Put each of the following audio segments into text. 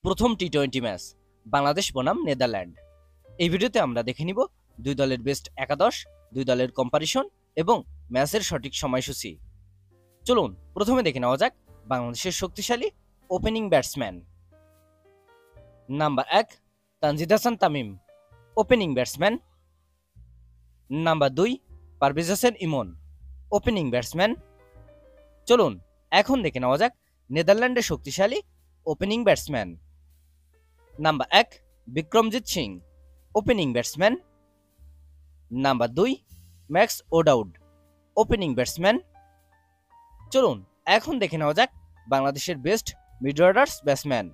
প্রথম টি-20 ম্যাচ বাংলাদেশ বনাম নেদারল্যান্ড। এই ভিডিওতে আমরা দেখে নিব দুই দলের বেস্ট একাদশ, দুই দলের কম্পারিশন এবং ম্যাচের সঠিক সময়সূচি। চলুন প্রথমে দেখে নেওয়া যাক বাংলাদেশের শক্তিশালী opening batsman. Number 1 Tanzid Hasan Tamim, opening batsman. Number 2 Parvez Hossain Emon, opening batsman. চলুন এখন দেখে নেওয়া যাক নেদারল্যান্ডের শক্তিশালী opening batsman. Number 1 Vikramjit Singh, opening batsman. Number 2 Max O'Dowd, opening batsman. চলুন এখন দেখে নেওয়া যাক বাংলাদেশের best mid order batsman.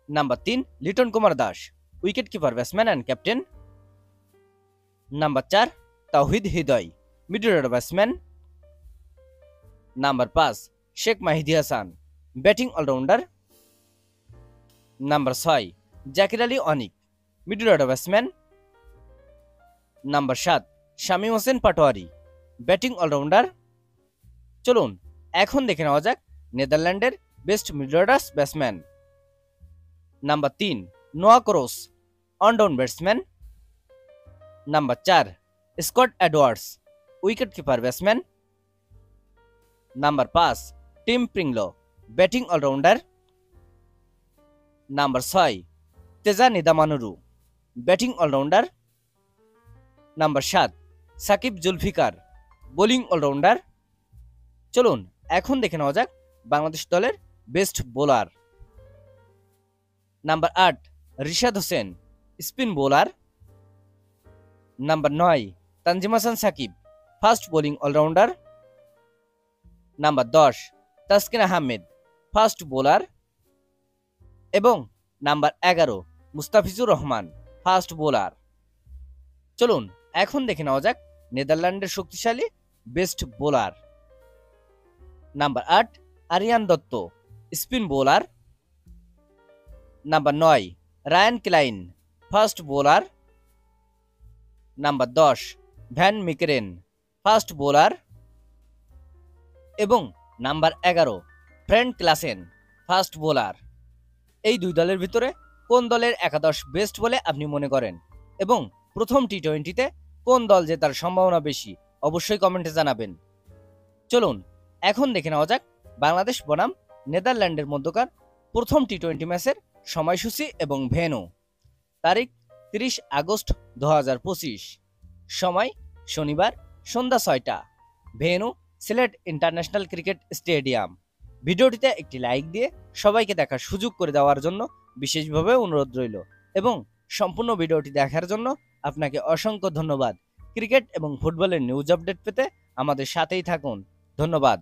Number 3 Litton Kumar Das, wicket keeper batsman and captain. Number 4 Towhid Hridoy, mid order batsman. Number 5 Sheikh Mahedi Hasan, batting allrounder. Number 6 Jaker Ali Anik, middle order batsman. Number 7 Shamim Hossain Patwari, batting allrounder. চলুন এখন দেখে নেওয়া যাক নেদারল্যান্ডের best middle order batsman. Number 3 Noah Croes, one down batsman. Number 4 Scott Edwards, wicket keeper batsman. Number 5 Tim Pringle, batting allrounder. Number 6 Teja Nidamanuru, batting allrounder. Number 7 Saqib Zulfiqar, bowling allrounder. চলুন এখন দেখে নেওয়া যাক বাংলাদেশ দলের best bowler. Number 8 Rishad Hossain, spin bowler. Number 9 Tanzim Hasan Sakib, fast bowling allrounder. Number 10 Taskin Ahmed, fast bowler. এবং number 11 Mustafizur Rahman, fast bowler. চলুন এখন দেখে নেওয়া যাক নেদারল্যান্ডের শক্তিশালী best bowler. Number 8 Aryan Dutt, spin bowler. Number 9 Ryan Klein, fast bowler. Number 10 van Meekeren, fast bowler. এবং number 11 Fred Klaassen, fast bowler. এই দুই দলের ভিতরে কোন দলের একাদশ বেস্ট বলে আপনি মনে করেন এবং প্রথম টি-20তে কোন দল জেতার সম্ভাবনা বেশি অবশ্যই কমেন্টে জানাবেন। চলুন এখন দেখে নেওয়া যাক বাংলাদেশ বনাম নেদারল্যান্ডের মধ্যকার প্রথম টি-20 ম্যাচের সময়সূচি এবং ভেন্যু। তারিখ 30 আগস্ট 2025, সময় শনিবার সন্ধ্যা 6টা, venue Sylhet international cricket stadium. ভিডিওটিতে একটি লাইক দিয়ে সবাইকে দেখার সুযোগ করে দেওয়ার জন্য বিশেষভাবে অনুরোধ রইল এবং সম্পূর্ণ ভিডিওটি দেখার জন্য আপনাকে অসংখ্য ধন্যবাদ। ক্রিকেট এবং ফুটবলের নিউজ আপডেট পেতে আমাদের সাথেই থাকুন। ধন্যবাদ।